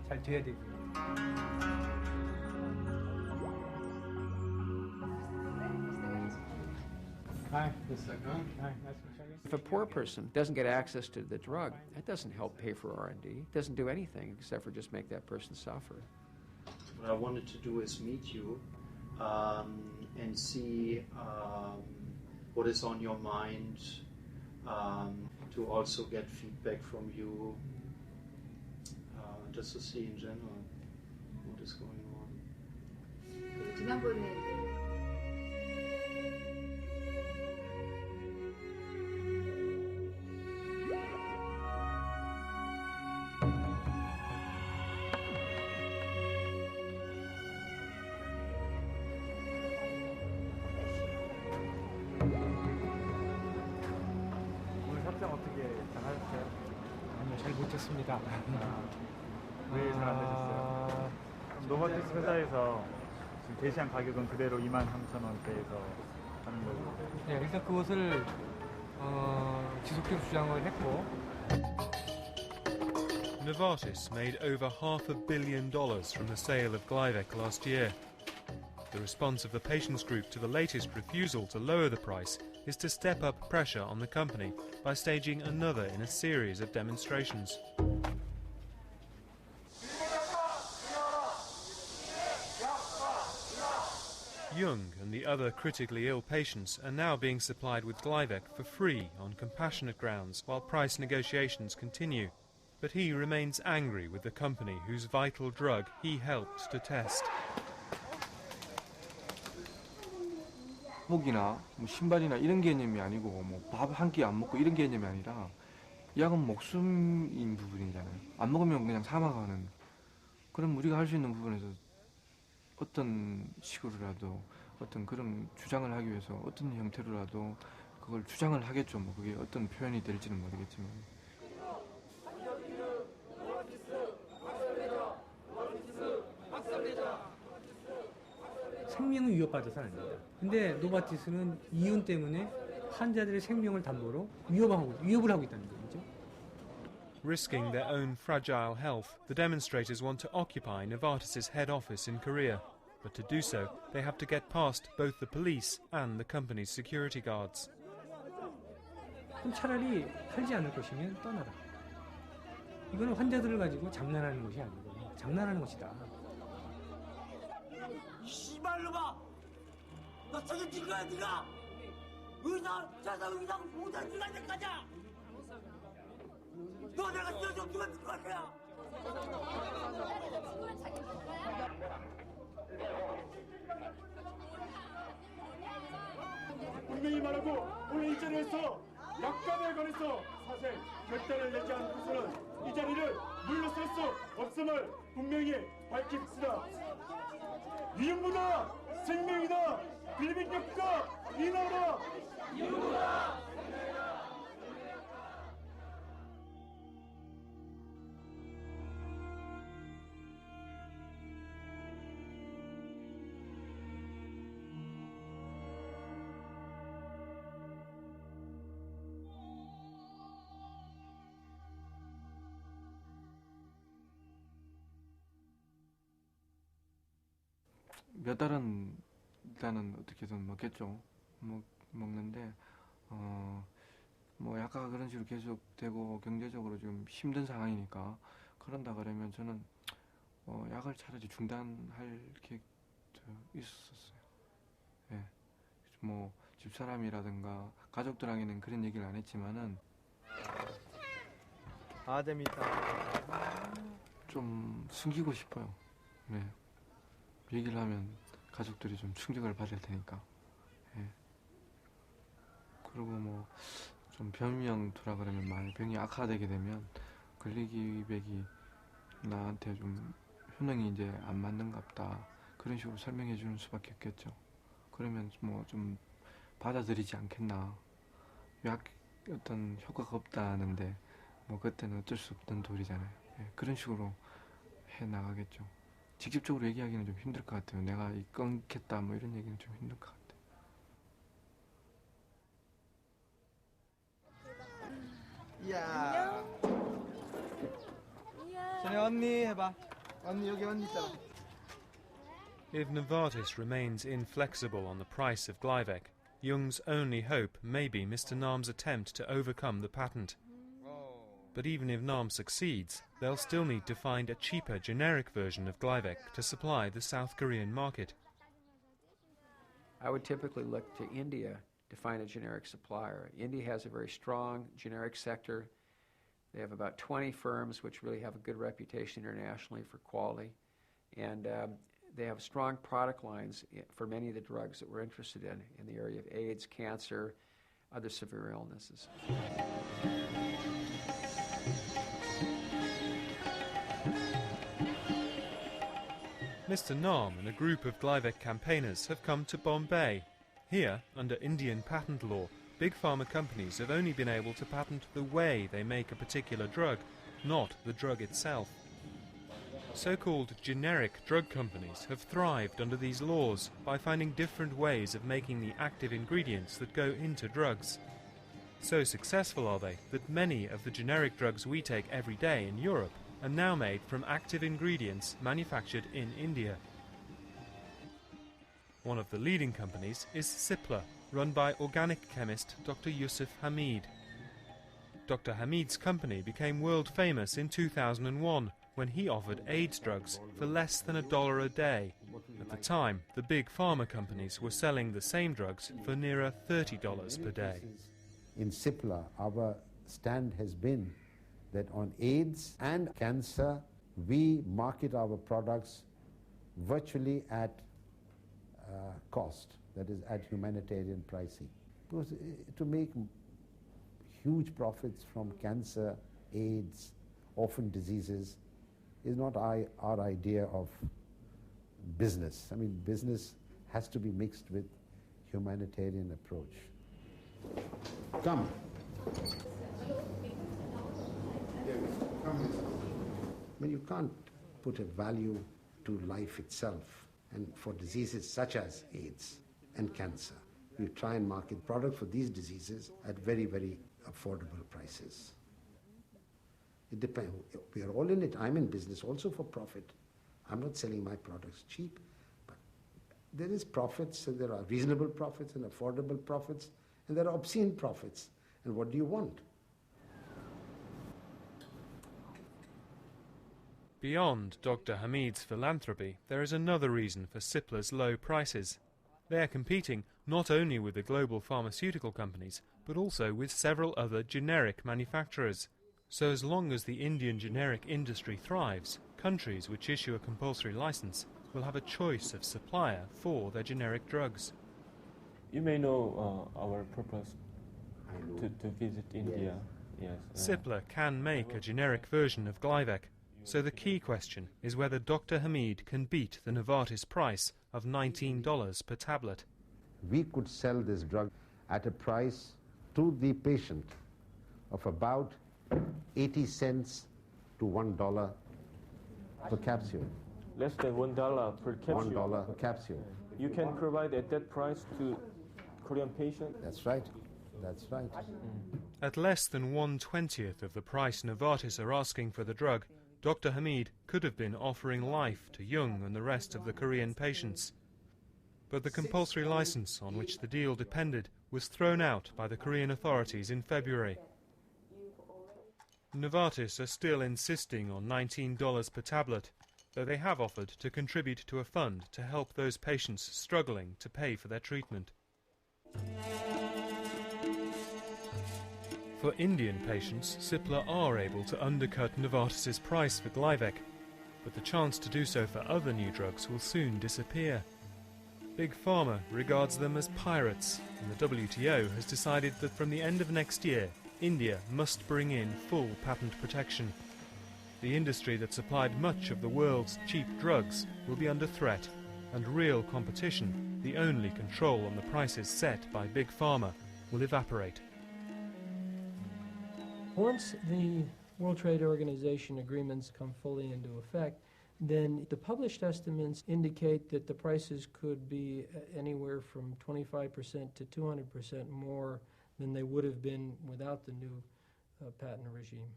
잘 돼야 되고. If a poor person doesn't get access to the drug, that doesn't help pay for R&D. It doesn't do anything except for just make that person suffer. What I wanted to do is meet you and see what is on your mind, to also get feedback from you, just to see in general what is going on. 지난번에 잘 못했습니다. 왜 잘 안 되셨어요? 노바티스 회사에서 지금 제시한 가격은 그대로 23,000원대에서 하는 거고. 네, 일단 그것을 지속적으로 주장을 했고. Novartis made over $500 million from the sale of Glivec last year. The response of the patients group to the latest refusal to lower the price is to step up pressure on the company by staging another in a series of demonstrations. Jung and the other critically ill patients are now being supplied with Glivec for free on compassionate grounds while price negotiations continue. But he remains angry with the company whose vital drug he helped to test. 목이나 뭐 신발이나 이런 개념이 아니고 뭐 밥 한 끼 안 먹고 이런 개념이 아니라 약은 목숨인 부분이잖아요. 안 먹으면 그냥 사망하는. 그럼 우리가 할 수 있는 부분에서 어떤 식으로라도 어떤 그런 주장을 하기 위해서 어떤 형태로라도 그걸 주장을 하겠죠. 뭐 그게 어떤 표현이 될지는 모르겠지만. 생명은 위협받아서는 안 된다. 근데 노바티스는 이윤 때문에 환자들의 생명을 담보로 위협을 하고 있다는 거죠. Risking their own fragile health, the demonstrators want to occupy Novartis's head office in Korea. But to do so, they have to get past both the police and the company's security guards. 그럼 차라리 팔지 않을 것이면 떠나라. 이거는 환자들을 가지고 장난하는 것이 아니고 장난하는 것이다. 씨발놈아! 너 책임질 거야, 네가! 의사 모든 네가 될 거냐! 너 내가 쓰러져 누가 될 거야! 분명히 말하고 오늘 이 자리에서 약간에 관해서 사실 결단을 내지 않고서는 이 자리를 물러설 수 없음을 분명히 밝힙시다. 위험보다 생명이다. 빌빅격과 인하라. 이유보다 생명이다. 몇 달은 일단은 어떻게든 먹겠죠. 먹는데 뭐 약간 그런 식으로 계속되고 경제적으로 좀 힘든 상황이니까 그런다 그러면 저는 약을 차라리 중단할 계획도 있었어요. 예. 뭐 집사람이라든가 가족들에게는 그런 얘기를 안 했지만은 재밌다. 좀 숨기고 싶어요. 네. 얘기를 하면 가족들이 좀 충격을 받을 테니까. 예. 그리고 뭐 좀 변명투라 그러면 만약 병이 악화되게 되면 글리벡이 나한테 좀 효능이 이제 안 맞는갑다 그런 식으로 설명해 주는 수밖에 없겠죠. 그러면 뭐 좀 받아들이지 않겠나. 약 어떤 효과가 없다는데 뭐 그때는 어쩔 수 없던 도리잖아요. 예. 그런 식으로 해 나가겠죠. 직접적으로 얘기하기는 좀 힘들 것 같아요. 내가 끊겠다 뭐 이런 얘기는 좀 힘들 것 같아요. 이야. 전에 언니 해봐. If Novartis remains inflexible on the price of Glivec, Jung's only hope may be Mr. Nam's attempt to overcome the patent. But even if Nam succeeds, they'll still need to find a cheaper generic version of Glivec to supply the South Korean market. I would typically look to India to find a generic supplier. India has a very strong generic sector. They have about 20 firms which really have a good reputation internationally for quality. And they have strong product lines for many of the drugs that we're interested in the area of AIDS, cancer, other severe illnesses. Mr. Nam and a group of Glivec campaigners have come to Bombay. Here, under Indian patent law, big pharma companies have only been able to patent the way they make a particular drug, not the drug itself. So-called generic drug companies have thrived under these laws by finding different ways of making the active ingredients that go into drugs. So successful are they that many of the generic drugs we take every day in Europe are now made from active ingredients manufactured in India. One of the leading companies is Cipla, run by organic chemist Dr. Yusuf Hamid. Dr. Hamid's company became world famous in 2001 when he offered AIDS drugs for less than $1 a day. At the time, the big pharma companies were selling the same drugs for nearer $30 per day. In Cipla, our stand has been that on AIDS and cancer, we market our products virtually at cost, that is at humanitarian pricing. Because to make huge profits from cancer, AIDS, orphan diseases is not our idea of business. I mean, business has to be mixed with humanitarian approach. Come. I mean, you can't put a value to life itself, and for diseases such as AIDS and cancer, you try and market products for these diseases at very, very affordable prices. It depends. We are all in it. I'm in business also for profit. I'm not selling my products cheap, but there is profits, and there are reasonable profits and affordable profits, and there are obscene profits. And what do you want? Beyond Dr. Hamid's philanthropy, there is another reason for Cipla's low prices. They are competing not only with the global pharmaceutical companies, but also with several other generic manufacturers. So as long as the Indian generic industry thrives, countries which issue a compulsory license will have a choice of supplier for their generic drugs. You may know our purpose to visit India. Yes. Cipla can make a generic version of Glivec, so the key question is whether Dr. Hamid can beat the Novartis price of $19 per tablet. We could sell this drug at a price to the patient of about 80 cents to $1 per capsule. Less than $1 per capsule. $1 per capsule. You can provide at that price to Korean patients? That's right. That's right. At less than 1/20th of the price Novartis are asking for the drug, Dr. Hamid could have been offering life to Jung and the rest of the Korean patients. But the compulsory license on which the deal depended was thrown out by the Korean authorities in February. Novartis are still insisting on $19 per tablet, though they have offered to contribute to a fund to help those patients struggling to pay for their treatment. For Indian patients, Cipla are able to undercut Novartis's price for Glivec, but the chance to do so for other new drugs will soon disappear. Big Pharma regards them as pirates, and the WTO has decided that from the end of next year, India must bring in full patent protection. The industry that supplied much of the world's cheap drugs will be under threat, and real competition, the only control on the prices set by Big Pharma, will evaporate. Once the World Trade Organization agreements come fully into effect, then the published estimates indicate that the prices could be anywhere from 25% to 200% more than they would have been without the new patent regime.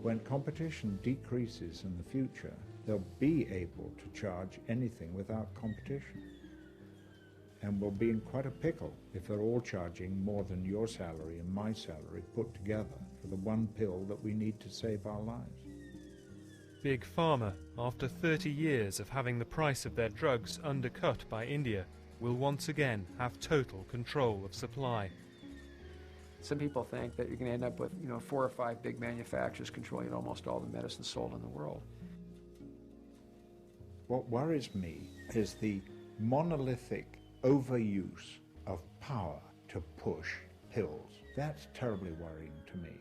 When competition decreases in the future, they'll be able to charge anything without competition. And we'll be in quite a pickle if they're all charging more than your salary and my salary put together for the one pill that we need to save our lives. Big Pharma, after 30 years of having the price of their drugs undercut by India, will once again have total control of supply. Some people think that you're going to end up with, 4 or 5 big manufacturers controlling almost all the medicine sold in the world. What worries me is the monolithic overuse of power to push pills. That's terribly worrying to me.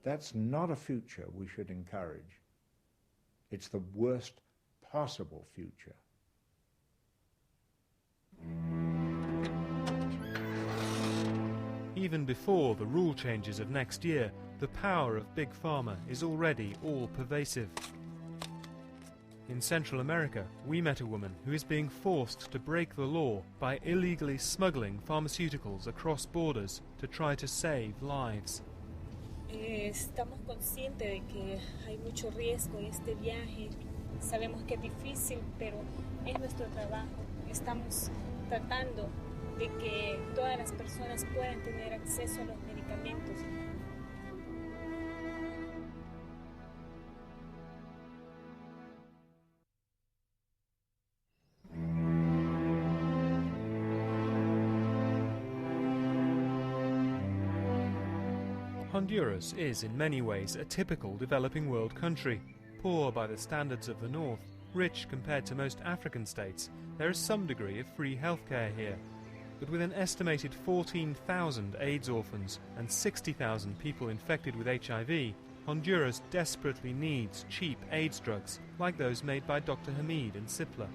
That's not a future we should encourage. It's the worst possible future. Even before the rule changes of next year, the power of Big Pharma is already all-pervasive. In Central America, we met a woman who is being forced to break the law by illegally smuggling pharmaceuticals across borders to try to save lives. Estamos conscientes de que hay mucho riesgo en este viaje. Sabemos que es difícil, pero es nuestro trabajo. Estamos tratando de que todas las personas puedan tener acceso a los medicamentos. Honduras is in many ways a typical developing world country. Poor by the standards of the north, rich compared to most African states, there is some degree of free healthcare here. But with an estimated 14,000 AIDS orphans and 60,000 people infected with HIV, Honduras desperately needs cheap AIDS drugs like those made by Dr. Hamid and Sipla.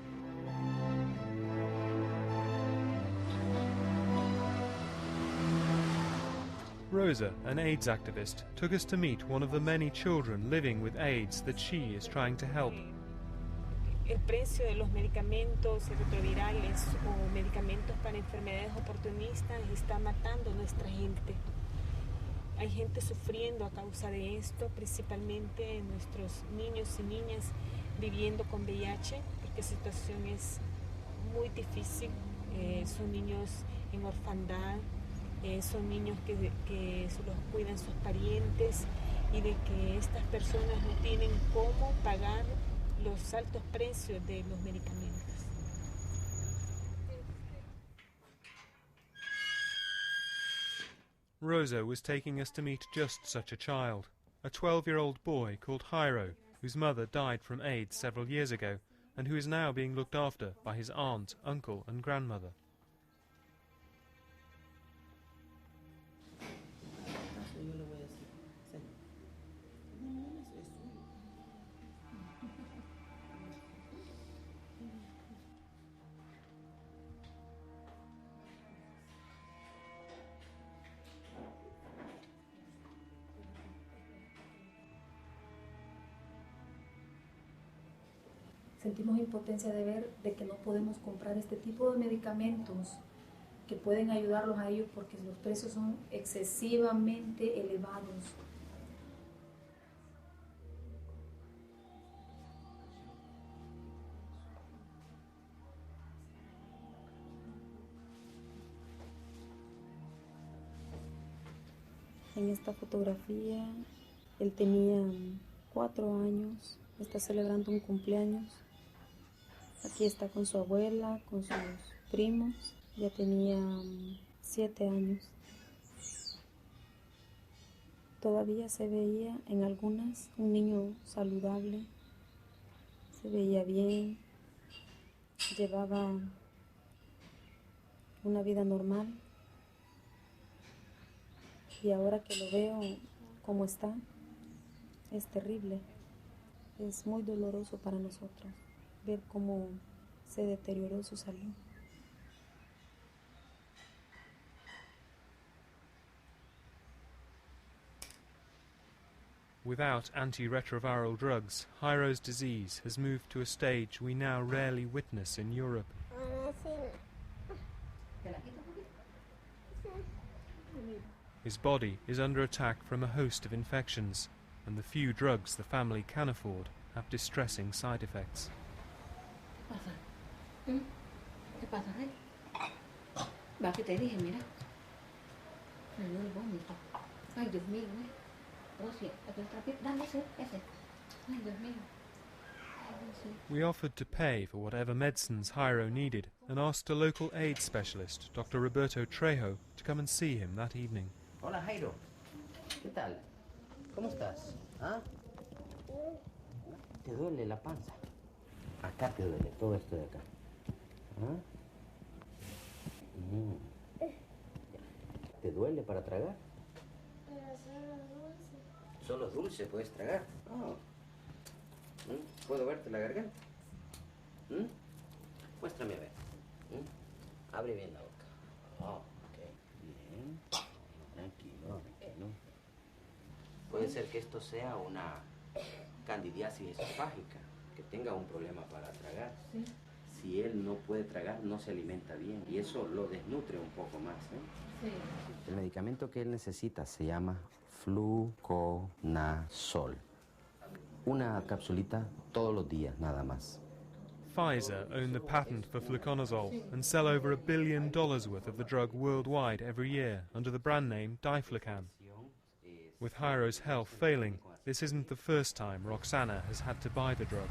Rosa, an AIDS activist, took us to meet one of the many children living with AIDS that she is trying to help. El precio de los medicamentos retrovirales o medicamentos para enfermedades oportunistas está matando a nuestra gente. Hay gente sufriendo a causa de esto, principalmente nuestros niños y niñas viviendo con VIH, porque la situación es muy difícil. Son niños en orfandad. Son niños que los cuidan sus parientes y de que estas personas no tienen cómo pagar los altos precios de los medicamentos. Rosa was taking us to meet just such a child, a 12-year-old boy called Jairo, whose mother died from AIDS several years ago and who is now being looked after by his aunt, uncle and grandmother. Sentimos impotencia de ver de que no podemos comprar este tipo de medicamentos que pueden ayudarlos a ellos porque los precios son excesivamente elevados. En esta fotografía él tenía 4 años, está celebrando un cumpleaños. Aquí está con su abuela, con sus primos, ya tenía 7 años. Todavía se veía en algunas un niño saludable, se veía bien, llevaba una vida normal. Y ahora que lo veo como está, es terrible, es muy doloroso para nosotros ver cómo se deterioró su salud. Without antiretroviral drugs, Jairo's disease has moved to a stage we now rarely witness in Europe. His body is under attack from a host of infections. and the few drugs the family can afford have distressing side effects. ¿Qué pasa, eh? Va, que te dije, mira. Me dio el vómito. Ay, Dios mío, Rosy, aquel trapito, dale ese. Ay, Dios mío. We offered to pay for whatever medicines Jairo needed and asked a local AIDS specialist, Dr. Roberto Trejo, to come and see him that evening. Hola, Jairo. ¿Qué tal? ¿Cómo estás? ¿Ah? ¿Te duele la panza? Acá te duele, todo esto de acá. ¿Ah? ¿Te duele para tragar? Solo dulce puedes tragar. Oh. ¿Puedo verte la garganta? Muéstrame a ver. Abre bien la boca. Oh, ok. Bien. Tranquilo. Puede ser que esto sea una candidiasis esofágica, que tenga un problema para tragar. Sí. Si él no puede tragar, no se alimenta bien y eso lo desnutre un poco más. Sí. El medicamento que él necesita se llama fluconazol. Una capsulita todos los días, nada más. Pfizer own the patent for fluconazole and sell over $1 billion worth of the drug worldwide every year under the brand name Diflucan. With Jairo's health failing, this isn't the first time Roxana has had to buy the drug.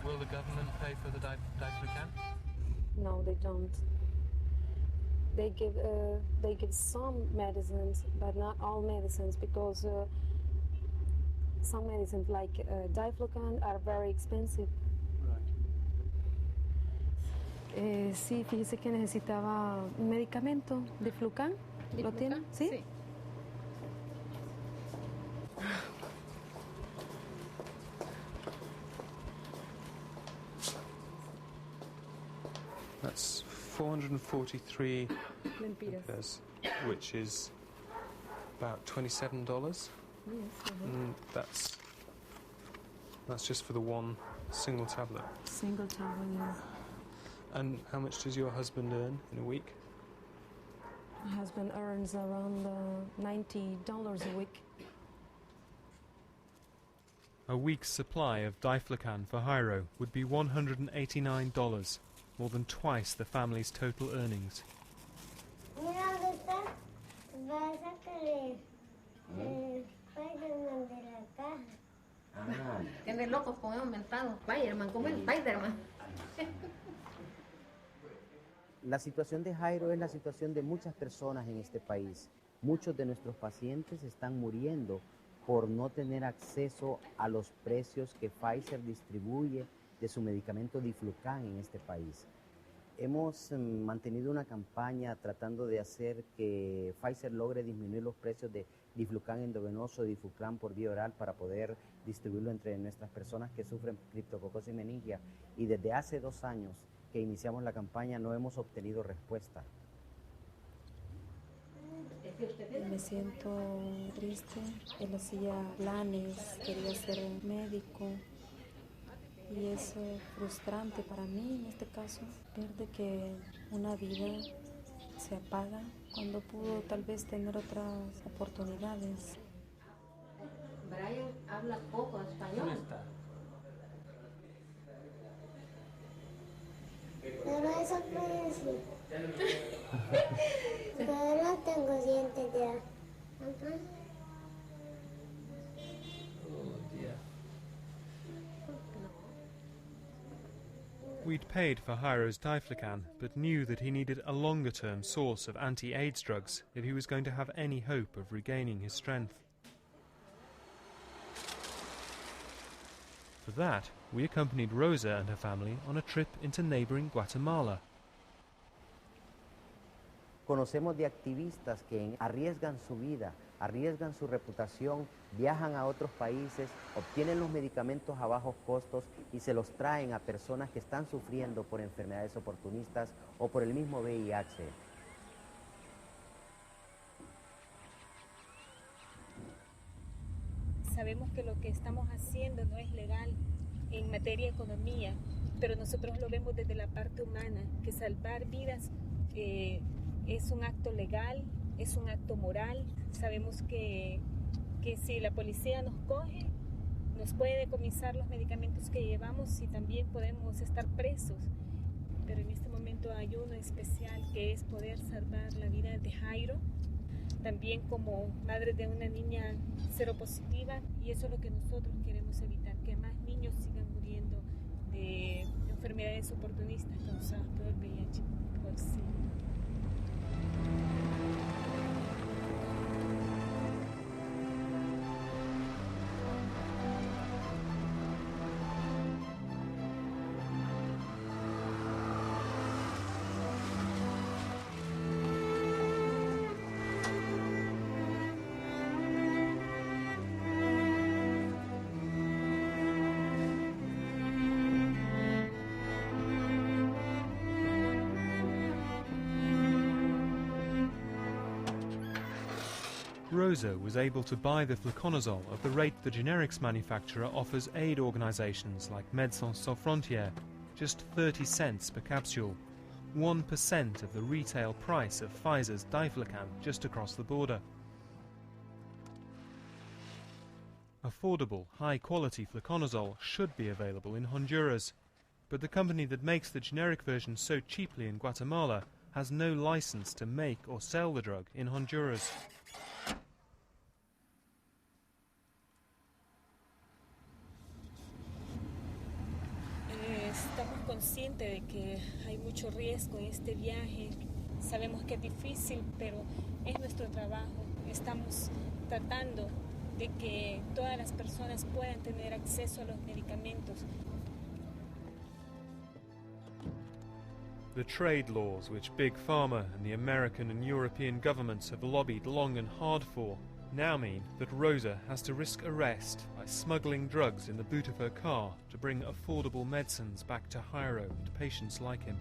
Will the government pay for the Diflucan? No, they don't. They give some medicines, but not all medicines, because some medicines like Diflucan are very expensive. Sí, fíjese que necesitaba un medicamento, Diflucan. ¿Lo tiene? ¿Sí? Sí. That's 443 lempiras, which is about $27. Yes. That's just for the one single tablet. Single tablet, yeah. And how much does your husband earn in a week? My husband earns around $90 a week. A week's supply of Diflucan for Jairo would be $189, more than twice the family's total earnings. Tiene locos con aumentado. Spider-Man, como el Spider-Man. La situación de Jairo es la situación de muchas personas en este país. Muchos de nuestros pacientes están muriendo por no tener acceso a los precios que Pfizer distribuye de su medicamento Diflucan en este país. Hemos mantenido una campaña tratando de hacer que Pfizer logre disminuir los precios de Diflucan endovenoso, Diflucan por vía oral, para poder distribuirlo entre nuestras personas que sufren criptococosis y meningia. Y desde hace 2 años que iniciamos la campaña no hemos obtenido respuesta. Me siento triste. Él hacía planes, quería ser médico. Y es frustrante para mí en este caso, ver de que una vida se apaga cuando pudo tal vez tener otras oportunidades. Brian habla poco español. ¿Dónde está? Pero eso puede decir. Pero no tengo dientes ya. We'd paid for Jairo's Diflucan, but knew that he needed a longer-term source of anti-AIDS drugs if he was going to have any hope of regaining his strength. For that, we accompanied Rosa and her family on a trip into neighbouring Guatemala. Conocemos de activistas que arriesgan su vida, arriesgan su reputación, viajan a otros países, obtienen los medicamentos a bajos costos y se los traen a personas que están sufriendo por enfermedades oportunistas o por el mismo VIH. Sabemos que lo que estamos haciendo no es legal en materia de economía, pero nosotros lo vemos desde la parte humana, que salvar vidas es un acto legal, es un acto moral. Sabemos que que si la policía nos coge, nos puede decomisar los medicamentos que llevamos y también podemos estar presos. Pero en este momento hay uno especial que es poder salvar la vida de Jairo, también como madre de una niña seropositiva, y eso es lo que nosotros queremos evitar, que más niños sigan muriendo de enfermedades oportunistas causadas por el VIH, por SIDA. Rosa was able to buy the fluconazole at the rate the generics manufacturer offers aid organisations like Médecins Sans Frontières, just 30 cents per capsule, 1% of the retail price of Pfizer's Diflucan just across the border. Affordable, high-quality fluconazole should be available in Honduras, but the company that makes the generic version so cheaply in Guatemala has no licence to make or sell the drug in Honduras. Estamos conscientes de que hay mucho riesgo en este viaje. Sabemos que es difícil, pero es nuestro trabajo. Estamos tratando de que todas las personas puedan tener acceso a los medicamentos. The trade laws which Big Pharma and the American and European governments have lobbied long and hard for now mean that Rosa has to risk arrest by smuggling drugs in the boot of her car to bring affordable medicines back to Jairo and patients like him.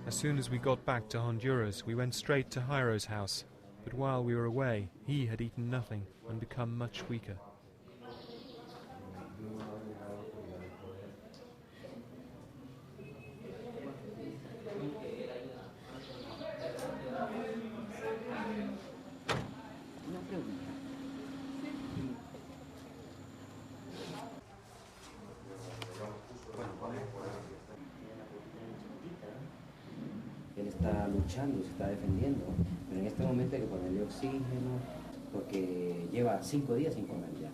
As soon as we got back to Honduras, we went straight to Jairo's house. But while we were away, he had eaten nothing and become much weaker. Él está luchando, se está defendiendo, pero en este momento hay que ponerle oxígeno porque lleva 5 días sin comer ya.